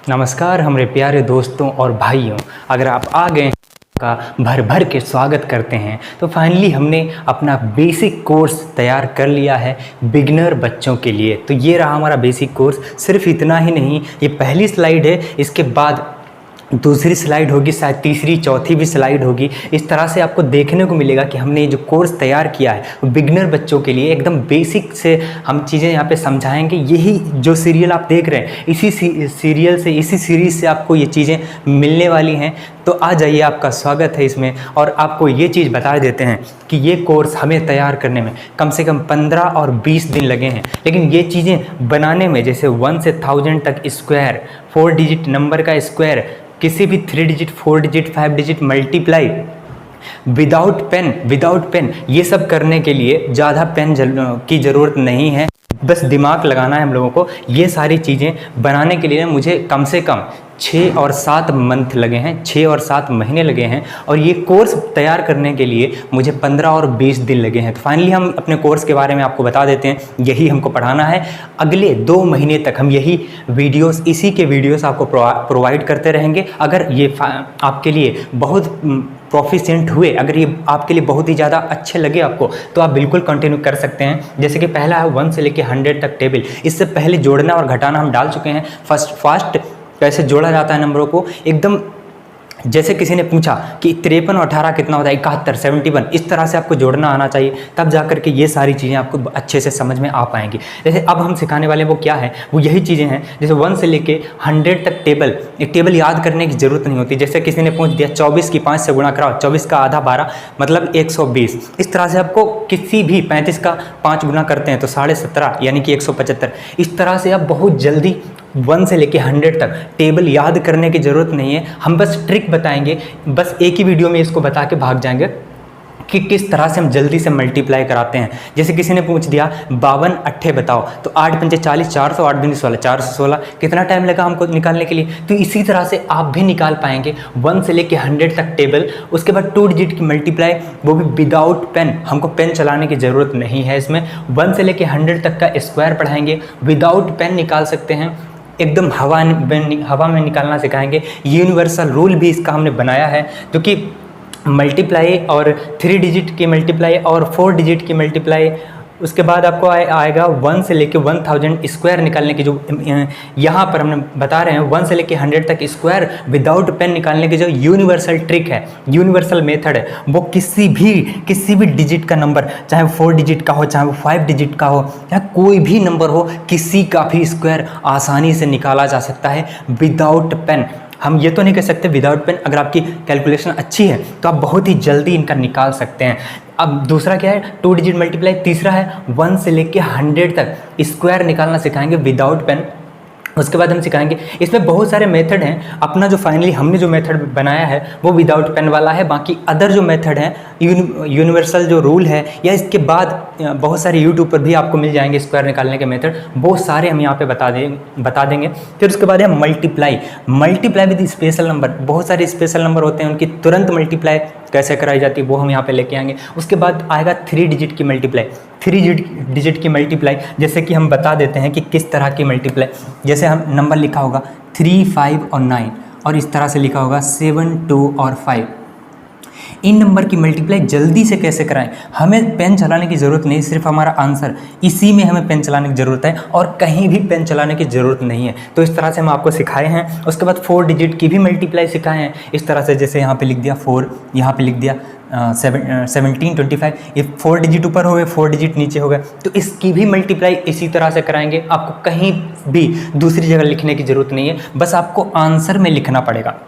नमस्कार हमारे प्यारे दोस्तों और भाइयों, अगर आप आ गए का भर भर के स्वागत करते हैं। तो फाइनली हमने अपना बेसिक कोर्स तैयार कर लिया है बिगिनर बच्चों के लिए। तो ये रहा हमारा बेसिक कोर्स। सिर्फ इतना ही नहीं, ये पहली स्लाइड है, इसके बाद दूसरी स्लाइड होगी, शायद तीसरी चौथी भी स्लाइड होगी। इस तरह से आपको देखने को मिलेगा कि हमने जो कोर्स तैयार किया है वो बिगिनर बच्चों के लिए एकदम बेसिक से हम चीज़ें यहाँ पे समझाएंगे। यही जो सीरियल आप देख रहे हैं, इसी सीरियल से, इसी सीरीज़ से आपको ये चीज़ें मिलने वाली हैं। तो आ जाइए, आपका स्वागत है इसमें। और आपको ये चीज़ बता देते हैं कि ये कोर्स हमें तैयार करने में कम से कम 15 और 20 दिन लगे हैं, लेकिन ये चीज़ें बनाने में, जैसे 1 से 1000 तक स्क्वायर, 4 डिजिट नंबर का स्क्वायर, किसी भी 3 digit, 4 digit, 5 digit multiply without pen, ये सब करने के लिए ज़्यादा पेन की ज़रूरत नहीं है। बस दिमाग लगाना है हम लोगों को। ये सारी चीज़ें बनाने के लिए मुझे कम से कम 6 और 7 मंथ लगे हैं, 6 और 7 महीने लगे हैं। और ये कोर्स तैयार करने के लिए मुझे 15 और 20 दिन लगे हैं। तो फाइनली हम अपने कोर्स के बारे में आपको बता देते हैं। यही हमको पढ़ाना है अगले 2 महीने तक। हम यही वीडियोस, इसी के वीडियोस आपको प्रोवाइड करते रहेंगे। अगर ये आपके लिए बहुत प्रोफिशिएंट हुए, अगर ये आपके लिए बहुत ही ज़्यादा अच्छे लगे आपको, तो आप बिल्कुल कंटिन्यू कर सकते हैं। जैसे कि पहला है 1 से लेकर 100 तक टेबल। इससे पहले जोड़ना और घटाना हम डाल चुके हैं। फास्ट कैसे जोड़ा जाता है नंबरों को, एकदम जैसे किसी ने पूछा कि 53 और 18 कितना होता है, 71, 71, इस तरह से आपको जोड़ना आना चाहिए। तब जा कर के ये सारी चीज़ें आपको अच्छे से समझ में आ पाएंगी। जैसे अब हम सिखाने वाले वो क्या है, वो यही चीज़ें हैं। जैसे 1 से लेके 100 तक टेबल, एक टेबल याद करने की ज़रूरत नहीं होती। जैसे किसी ने पूछ दिया 24 की 5 से गुणा कराओ, 24 का आधा 12 मतलब 120। इस तरह से आपको किसी भी 35 का 5 गुना करते हैं तो 17.5 यानी कि 175। इस तरह से आप बहुत जल्दी 1 से लेके 100 तक टेबल याद करने की ज़रूरत नहीं है। हम बस ट्रिक बताएंगे, बस एक ही वीडियो में इसको बता के भाग जाएंगे कि किस तरह से हम जल्दी से मल्टीप्लाई कराते हैं। जैसे किसी ने पूछ दिया 52 अट्ठे बताओ, तो 8 पंचे 40, 400, 8 दूनी 16, 416। कितना टाइम लगा हमको निकालने के लिए? तो इसी तरह से आप भी निकाल पाएंगे 1 से लेके 100 तक टेबल। उसके बाद 2 डिजिट की मल्टीप्लाई, वो भी विदाउट पेन। हमको पेन चलाने की ज़रूरत नहीं है इसमें। 1 से लेके 100 तक का स्क्वायर पढ़ाएंगे, विदाउट पेन निकाल सकते हैं, एकदम हवा में निकालना सिखाएंगे। यूनिवर्सल रूल भी इसका हमने बनाया है, क्योंकि मल्टीप्लाई और 3 डिजिट की मल्टीप्लाई और 4 डिजिट की मल्टीप्लाई, उसके बाद आपको आएगा 1 से लेके 1000 स्क्वायर निकालने की, जो यहाँ पर हमने बता रहे हैं 1 से लेके 100 तक स्क्वायर विदाउट पेन निकालने की जो यूनिवर्सल ट्रिक है, यूनिवर्सल मेथड है, वो किसी भी डिजिट का नंबर, चाहे वो 4 डिजिट का हो, चाहे वो 5 डिजिट का हो, चाहे कोई भी नंबर हो, किसी का भी स्क्वायर आसानी से निकाला जा सकता है विदाउट पेन। हम ये तो नहीं कह सकते विदाउट पेन। अगर आपकी कैलकुलेशन अच्छी है तो आप बहुत ही जल्दी इनका निकाल सकते हैं। अब दूसरा क्या है, 2 डिजिट मल्टीप्लाई। तीसरा है 1 से लेके 100 तक स्क्वायर निकालना सिखाएंगे विदाउट पेन। उसके बाद हम सिखाएंगे, इसमें बहुत सारे मेथड हैं। अपना जो फाइनली हमने जो मेथड बनाया है वो विदाउट पेन वाला है। बाकी अदर जो मेथड हैं, यूनिवर्सल जो रूल है, या इसके बाद बहुत सारे यूट्यूब पर भी आपको मिल जाएंगे स्क्वायर निकालने के मेथड, वो सारे हम यहाँ पे बता देंगे। फिर उसके बाद है मल्टीप्लाई विद स्पेशल नंबर। बहुत सारे स्पेशल नंबर होते हैं, उनकी तुरंत मल्टीप्लाई कैसे कराई जाती है वो हम यहाँ पे लेके आएंगे। उसके बाद आएगा 3 डिजिट की मल्टीप्लाई, 3 डिजिट की मल्टीप्लाई। जैसे कि हम बता देते हैं कि किस तरह की मल्टीप्लाई, जैसे हम नंबर लिखा होगा 3, 5 और 9, और इस तरह से लिखा होगा 7, 2 और 5। इन नंबर की मल्टीप्लाई जल्दी से कैसे कराएं? हमें पेन चलाने की ज़रूरत नहीं, सिर्फ हमारा आंसर, इसी में हमें पेन चलाने की ज़रूरत है और कहीं भी पेन चलाने की ज़रूरत नहीं है। तो इस तरह से हम आपको सिखाए हैं। उसके बाद 4 डिजिट की भी मल्टीप्लाई सिखाए हैं इस तरह से। जैसे यहाँ पे लिख दिया 4, यहाँ पे लिख दिया 17, 25। ये 4 डिजिट ऊपर हो गए, 4 डिजिट नीचे हो गए, तो इसकी भी मल्टीप्लाई इसी तरह से कराएंगे। आपको कहीं भी दूसरी जगह लिखने की ज़रूरत नहीं है, बस आपको आंसर में लिखना पड़ेगा।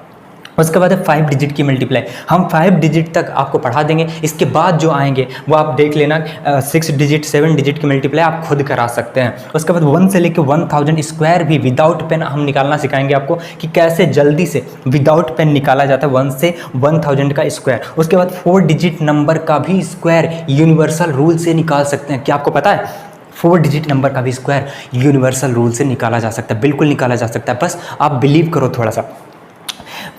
उसके बाद है 5 डिजिट की मल्टीप्लाई। हम 5 डिजिट तक आपको पढ़ा देंगे। इसके बाद जो आएंगे वो आप देख लेना, 6 डिजिट, 7 डिजिट की मल्टीप्लाई आप खुद करा सकते हैं। उसके बाद 1 से लेकर 1000 स्क्वायर भी विदाउट पेन हम निकालना सिखाएंगे आपको, कि कैसे जल्दी से विदाउट पेन निकाला जाता है 1 से 1000 का स्क्वायर। उसके बाद 4 डिजिट नंबर का भी स्क्वायर यूनिवर्सल रूल से निकाल सकते हैं। क्या आपको पता है? 4 डिजिट नंबर का भी स्क्वायर यूनिवर्सल रूल से निकाला जा सकता है, बिल्कुल निकाला जा सकता है। बस आप बिलीव करो थोड़ा सा।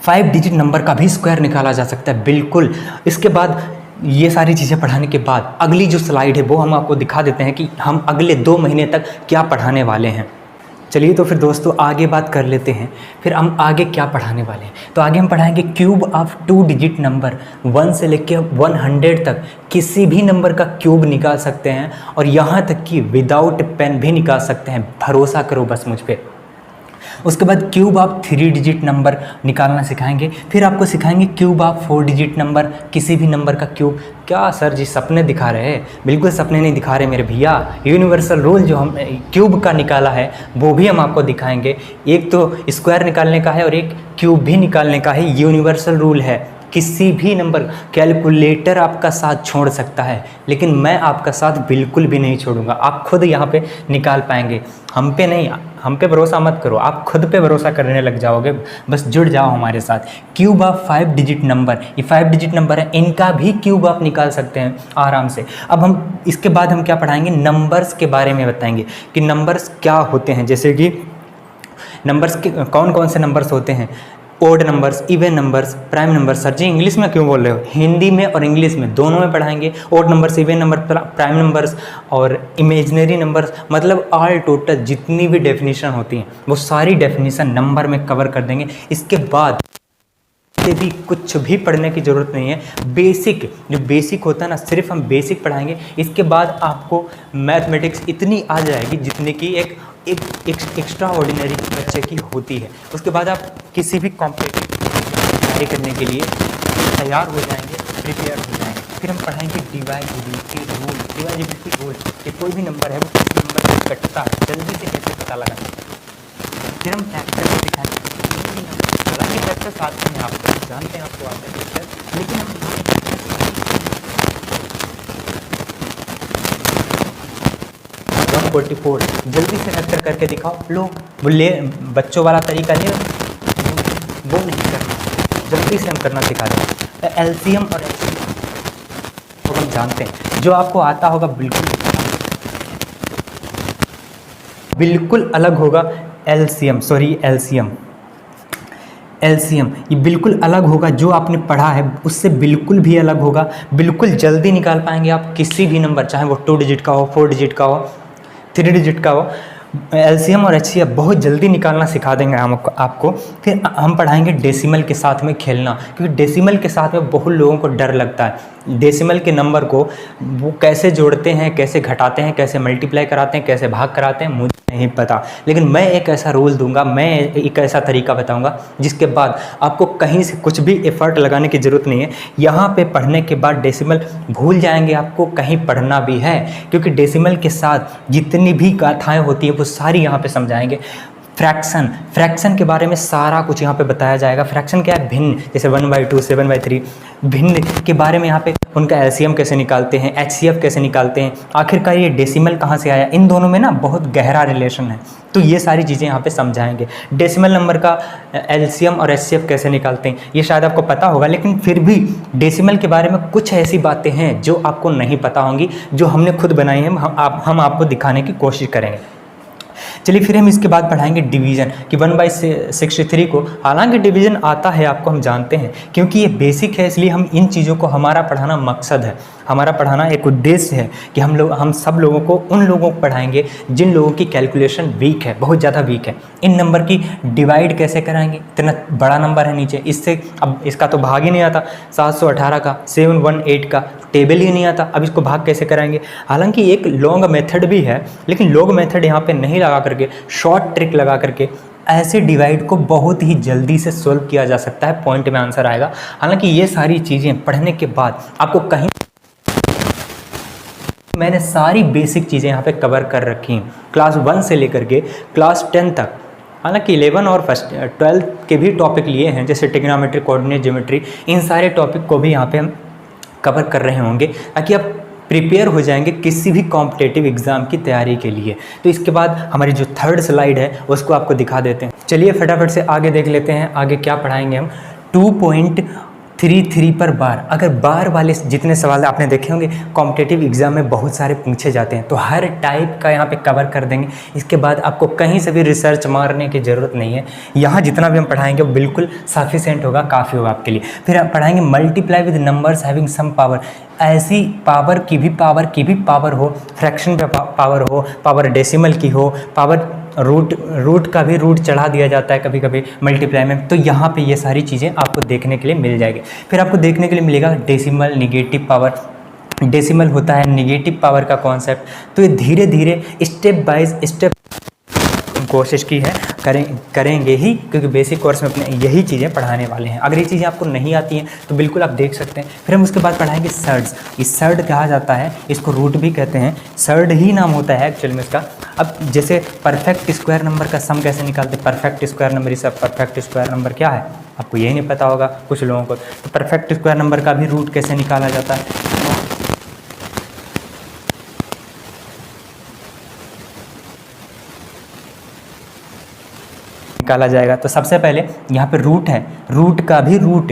5 डिजिट नंबर का भी स्क्वायर निकाला जा सकता है, बिल्कुल। इसके बाद ये सारी चीज़ें पढ़ाने के बाद अगली जो स्लाइड है वो हम आपको दिखा देते हैं कि हम अगले 2 महीने तक क्या पढ़ाने वाले हैं। चलिए तो फिर दोस्तों आगे बात कर लेते हैं। फिर हम आगे क्या पढ़ाने वाले हैं, तो आगे हम पढ़ाएंगे क्यूब ऑफ 2 डिजिट नंबर 1 से लेकर 100 तक किसी भी नंबर का क्यूब निकाल सकते हैं, और यहाँ तक कि विदाउट पेन भी निकाल सकते हैं, भरोसा करो बस मुझ पे। उसके बाद क्यूब ऑफ 3 डिजिट नंबर निकालना सिखाएंगे। फिर आपको सिखाएंगे क्यूब ऑफ 4 डिजिट नंबर, किसी भी नंबर का क्यूब। क्या सर जी सपने दिखा रहे हैं? बिल्कुल सपने नहीं दिखा रहे मेरे भैया। यूनिवर्सल रूल जो हम क्यूब का निकाला है वो भी हम आपको दिखाएंगे। एक तो स्क्वायर निकालने का है और एक क्यूब भी निकालने का है। यूनिवर्सल रूल है, किसी भी नंबर कैलकुलेटर आपका साथ छोड़ सकता है, लेकिन मैं आपका साथ बिल्कुल भी नहीं छोड़ूंगा। आप खुद यहाँ पे निकाल पाएंगे, हम पे नहीं। हम पे भरोसा मत करो, आप खुद पे भरोसा करने लग जाओगे। बस जुड़ जाओ हमारे साथ। क्यूब ऑफ 5 डिजिट नंबर, ये 5 डिजिट नंबर है, इनका भी क्यूब आप निकाल सकते हैं आराम से। अब हम इसके बाद हम क्या पढ़ाएंगे, नंबर्स के बारे में बताएंगे कि नंबर्स क्या होते हैं। जैसे कि नंबर्स के कौन कौन से नंबर्स होते हैं, odd numbers, even numbers, prime numbers. Sir ji English में क्यों बोल रहे हो? हिंदी में और इंग्लिश में दोनों में पढ़ाएंगे। Odd numbers, even number, prime numbers और इमेजिनरी नंबर्स, मतलब ऑल टोटल जितनी भी डेफिनेशन होती हैं वो सारी डेफिनेशन नंबर में कवर कर देंगे। इसके बाद से भी कुछ भी पढ़ने की ज़रूरत नहीं है। बेसिक जो बेसिक होता है ना, सिर्फ हम बेसिक पढ़ाएंगे। इसके बाद आपको मैथमेटिक्स इतनी आ जाएगी जितनी कि एक एक्स्ट्रा ऑर्डिनरी बच्चे की होती है। उसके बाद आप किसी भी कॉम्पिटिटिव तैयारी करने के लिए तैयार हो जाएंगे, प्रिपेयर हो जाएंगे। फिर हम पढ़ाएंगे डिवाइजिबिलिटी रूल। डिवाइजिबिलिटी रूल कि कोई भी नंबर है वो किसी नंबर से कटता है, जल्दी से कैसे पता लगाना। फिर हम फैक्टर को दिखाएंगे, हालांकि फैक्टर साथ में आप जानते हैं, आपको आते हैं फैक्टर, लेकिन हम 144 जल्दी से फैक्टर करके दिखाओ। लो बोले बच्चों वाला तरीका नहीं, वो नहीं करना, जल्दी से हम करना सिखा दें। एलसीएम और एचसीएम तो हम जानते हैं, जो आपको आता होगा बिल्कुल अलग होगा। एलसीएम ये बिल्कुल अलग होगा, जो आपने पढ़ा है उससे बिल्कुल भी अलग होगा। बिल्कुल जल्दी निकाल पाएंगे आप किसी भी नंबर, चाहे वो 2 डिजिट का हो, 4 डिजिट का हो, 3 डिजिट का हो। एलसीएम और एचसीएफ बहुत जल्दी निकालना सिखा देंगे हम आपको। फिर हम पढ़ाएंगे डेसिमल के साथ में खेलना, क्योंकि डेसिमल के साथ में बहुत लोगों को डर लगता है। डेसिमल के नंबर को वो कैसे जोड़ते हैं, कैसे घटाते हैं, कैसे मल्टीप्लाई कराते हैं, कैसे भाग कराते हैं, मुझे नहीं पता। लेकिन मैं एक ऐसा रूल दूंगा, मैं एक ऐसा तरीका बताऊंगा जिसके बाद आपको कहीं से कुछ भी एफर्ट लगाने की ज़रूरत नहीं है। यहाँ पे पढ़ने के बाद डेसिमल भूल जाएंगे, आपको कहीं पढ़ना भी है, क्योंकि डेसिमल के साथ जितनी भी गाथाएँ होती हैं वो सारी यहाँ पे समझाएंगे। फ्रैक्शन के बारे में सारा कुछ यहाँ पे बताया जाएगा। फ्रैक्शन क्या है, भिन्न, जैसे 1/2, 7/3, भिन्न के बारे में यहाँ पे उनका एलसीएम कैसे निकालते हैं, एचसीएफ कैसे निकालते हैं, आखिरकार ये डेसिमल कहाँ से आया, इन दोनों में ना बहुत गहरा रिलेशन है। तो ये सारी चीज़ें यहाँ पे समझाएंगे। डेसिमल नंबर का एलसीएम और एचसीएफ कैसे निकालते हैं ये शायद आपको पता होगा, लेकिन फिर भी डेसिमल के बारे में कुछ ऐसी बातें हैं जो आपको नहीं पता होंगी, जो हमने खुद बनाई हैं, हम आपको दिखाने की कोशिश करेंगे। चलिए फिर हम इसके बाद पढ़ाएंगे डिवीज़न कि 1/63 को, हालांकि डिवीज़न आता है आपको, हम जानते हैं, क्योंकि ये बेसिक है, इसलिए हम इन चीज़ों को, हमारा पढ़ाना मकसद है, हमारा पढ़ाना एक उद्देश्य है कि हम सब लोगों को, उन लोगों को पढ़ाएंगे जिन लोगों की कैलकुलेशन वीक है, बहुत ज़्यादा वीक है। इन नंबर की डिवाइड कैसे कराएंगे, इतना बड़ा नंबर है नीचे, इससे अब इसका तो भाग ही नहीं आता, 718 का, 718 का टेबल ही नहीं आता, अब इसको भाग कैसे कराएंगे। हालांकि एक लॉन्ग मेथड भी है, लेकिन लॉन्ग मेथड यहाँ पे नहीं लगा करके, शॉर्ट ट्रिक लगा करके ऐसे डिवाइड को बहुत ही जल्दी से सोल्व किया जा सकता है, पॉइंट में आंसर आएगा। हालांकि ये सारी चीज़ें पढ़ने के बाद आपको कहीं, मैंने सारी बेसिक चीज़ें यहाँ पे कवर कर रखी हैं, क्लास 1 से लेकर के क्लास 10 तक। हालांकि 11 और 12 के भी टॉपिक लिए हैं, जैसे ट्रिग्नोमेट्री, कोऑर्डिनेट ज्योमेट्री, इन सारे टॉपिक को भी यहाँ पे हम कवर कर रहे होंगे, ताकि आप प्रिपेयर हो जाएंगे किसी भी कॉम्पिटिटिव एग्ज़ाम की तैयारी के लिए। तो इसके बाद हमारी जो 3rd स्लाइड है उसको आपको दिखा देते हैं। चलिए फटाफट से आगे देख लेते हैं, आगे क्या पढ़ाएंगे हम। 2.33 पर बार, अगर बार वाले जितने सवाल आपने देखे होंगे कॉम्पिटिटिव एग्जाम में बहुत सारे पूछे जाते हैं, तो हर टाइप का यहाँ पे कवर कर देंगे। इसके बाद आपको कहीं से भी रिसर्च मारने की ज़रूरत नहीं है, यहाँ जितना भी हम पढ़ाएंगे वो बिल्कुल सफिशेंट होगा, काफ़ी होगा आपके लिए। फिर हम पढ़ाएंगे multiply with numbers having some power, ऐसी पावर की भी पावर हो, फ्रैक्शन पे पावर हो, पावर डेसिमल की हो, पावर रूट रूट का भी रूट चढ़ा दिया जाता है कभी कभी मल्टीप्लाई में। तो यहाँ पे ये सारी चीज़ें आपको देखने के लिए मिल जाएगी। फिर आपको देखने के लिए मिलेगा डेसिमल, निगेटिव पावर। डेसिमल होता है निगेटिव पावर का कॉन्सेप्ट। तो ये धीरे धीरे स्टेप बाय स्टेप कोशिश की है करेंगे ही, क्योंकि बेसिक कोर्स में अपने यही चीज़ें पढ़ाने वाले हैं। अगर ये चीज़ें आपको नहीं आती हैं तो बिल्कुल आप देख सकते हैं। फिर हम उसके बाद पढ़ाएंगे सर्ड्स। ये सर्ड कहा जाता है, इसको रूट भी कहते हैं, सर्ड ही नाम होता है एक्चुअल में इसका। अब जैसे परफेक्ट स्क्वायर नंबर का सम कैसे निकालते हैं, परफेक्ट स्क्वायर नंबर, इस परफेक्ट स्क्वायर नंबर क्या है आपको यही नहीं पता होगा कुछ लोगों को। तो परफेक्ट स्क्वायर नंबर का भी रूट कैसे निकाला जाता है निकाला जाएगा। तो सबसे पहले यहाँ पे रूट है, रूट का भी रूट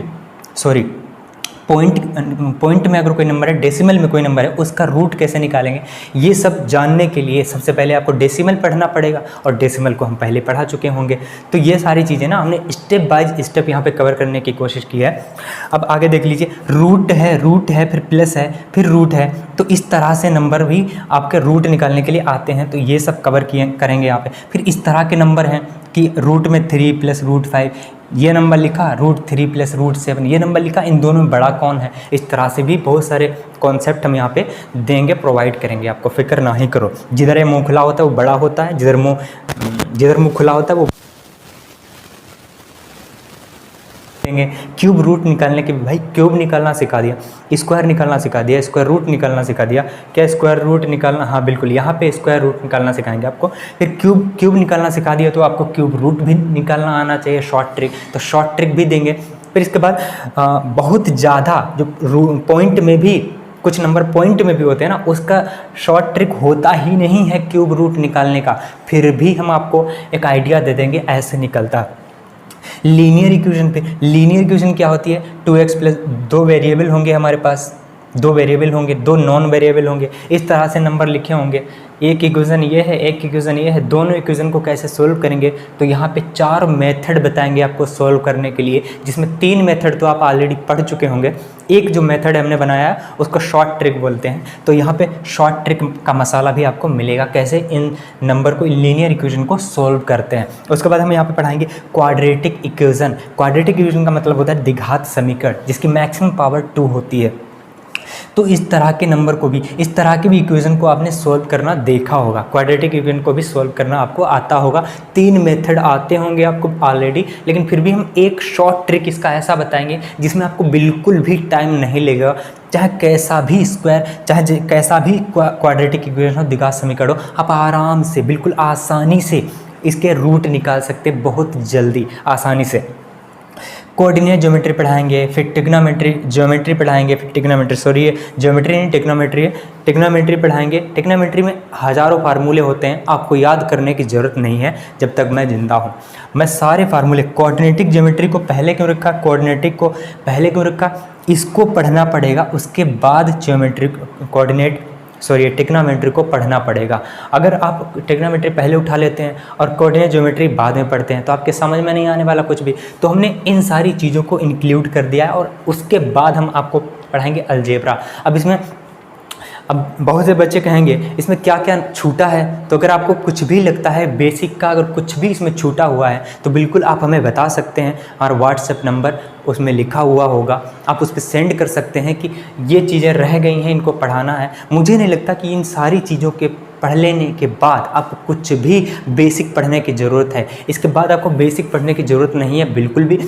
पॉइंट में अगर कोई नंबर है, डेसिमल में कोई नंबर है, उसका रूट कैसे निकालेंगे, ये सब जानने के लिए सबसे पहले आपको डेसिमल पढ़ना पड़ेगा। और डेसिमल को हम पहले पढ़ा चुके होंगे। तो ये सारी चीज़ें ना हमने स्टेप बाय स्टेप यहाँ पे कवर करने की कोशिश की है। अब आगे देख लीजिए, रूट है फिर प्लस है फिर रूट है। तो इस तरह से नंबर भी आपके रूट निकालने के लिए आते हैं। तो ये सब कवर करेंगे यहाँ पे। फिर इस तरह के नंबर हैं कि रूट में 3 + √5, ये नंबर लिखा, √3 + √7 ये नंबर लिखा, इन दोनों में बड़ा कौन है। इस तरह से भी बहुत सारे कॉन्सेप्ट हम यहाँ पे देंगे, प्रोवाइड करेंगे आपको, फिक्र ना ही करो। जिधर ये मुँह खुला होता है वो बड़ा होता है, जिधर मुँह खुला होता है वो देंगे। क्यूब रूट निकालने के, भाई क्यूब निकालना सिखा दिया, स्क्वायर निकालना सिखा दिया, स्क्वायर रूट निकालना सिखा दिया। क्या स्क्वायर रूट निकालना, हाँ बिल्कुल, यहाँ पे स्क्वायर रूट निकालना सिखाएंगे आपको। फिर क्यूब निकालना सिखा दिया तो आपको क्यूब रूट भी निकालना आना चाहिए, शॉर्ट ट्रिक, तो शॉर्ट ट्रिक भी देंगे। फिर इसके बाद बहुत ज़्यादा जो पॉइंट में भी, कुछ नंबर पॉइंट में भी होते हैं ना, उसका शॉर्ट ट्रिक होता ही नहीं है क्यूब रूट निकालने का, फिर भी हम आपको एक आइडिया दे देंगे ऐसे निकलता है। लीनियर इक्वेशन पे, लीनियर इक्वेशन क्या होती है, 2x + 2 वेरिएबल होंगे हमारे पास, 2 वेरिएबल होंगे, 2 नॉन वेरिएबल होंगे, इस तरह से नंबर लिखे होंगे। एक इक्वेशन ये है, एक इक्वेशन ये है, दोनों इक्वेशन को कैसे सोल्व करेंगे। तो यहाँ पे 4 मेथड बताएंगे आपको सोल्व करने के लिए, जिसमें 3 मेथड तो आप ऑलरेडी पढ़ चुके होंगे। एक जो मेथड हमने बनाया है उसको शॉर्ट ट्रिक बोलते हैं। तो यहाँ पे शॉर्ट ट्रिक का मसाला भी आपको मिलेगा, कैसे इन नंबर को, लीनियर इक्वेशन को सोल्व करते हैं। उसके बाद हम यहाँ पे पढ़ाएंगे क्वाड्रेटिक इक्वेशन। क्वाड्रेटिक इक्वेशन का मतलब होता है द्विघात समीकरण, जिसकी मैक्सिमम पावर 2 होती है। तो इस तरह के नंबर को भी, इस तरह के भी इक्वेशन को आपने सोल्व करना देखा होगा, क्वाड्रेटिक इक्वेशन को भी सोल्व करना आपको आता होगा। 3 मेथड आते होंगे आपको ऑलरेडी, लेकिन फिर भी हम एक शॉर्ट ट्रिक इसका ऐसा बताएंगे जिसमें आपको बिल्कुल भी टाइम नहीं लगेगा। चाहे कैसा भी स्क्वायर, चाहे कैसा भी क्वाड्रेटिक इक्वेशन हो, द्विघात समीकरण हो, आप आराम से बिल्कुल आसानी से इसके रूट निकाल सकते, बहुत जल्दी आसानी से। कोऑर्डिनेट ज्योमेट्री पढ़ाएंगे, फिर टिग्नोमेट्री ज्योमेट्री पढ़ाएंगे, फिर ज्योमेट्री नहीं टिग्नोमेट्री है, टिग्नोमेट्री पढ़ाएंगे। टिग्नोमेट्री में हज़ारों फार्मूले होते हैं, आपको याद करने की ज़रूरत नहीं है जब तक मैं ज़िंदा हूँ। मैं सारे फार्मूले, कोऑर्डिनेटिक ज्योमेट्री को पहले क्यों रखा, कोऑर्डिनेटिक को पहले क्यों रखा, इसको पढ़ना पड़ेगा, उसके बाद टिग्नोमेट्री को पढ़ना पड़ेगा। अगर आप टिग्नोमेट्री पहले उठा लेते हैं और कोऑर्डिनेट ज्योमेट्री बाद में पढ़ते हैं तो आपके समझ में नहीं आने वाला कुछ भी। तो हमने इन सारी चीज़ों को इंक्लूड कर दिया है और उसके बाद हम आपको पढ़ाएंगे अलजेब्रा। अब बहुत से बच्चे कहेंगे इसमें क्या क्या छूटा है। तो अगर आपको कुछ भी लगता है बेसिक का, अगर कुछ भी इसमें छूटा हुआ है तो बिल्कुल आप हमें बता सकते हैं। और व्हाट्सएप नंबर उसमें लिखा हुआ होगा, आप उस पर सेंड कर सकते हैं कि ये चीज़ें रह गई हैं, इनको पढ़ाना है। मुझे नहीं लगता कि इन सारी चीज़ों के पढ़ लेने के बाद आपको कुछ भी बेसिक पढ़ने की ज़रूरत है। इसके बाद आपको बेसिक पढ़ने की ज़रूरत नहीं है बिल्कुल भी।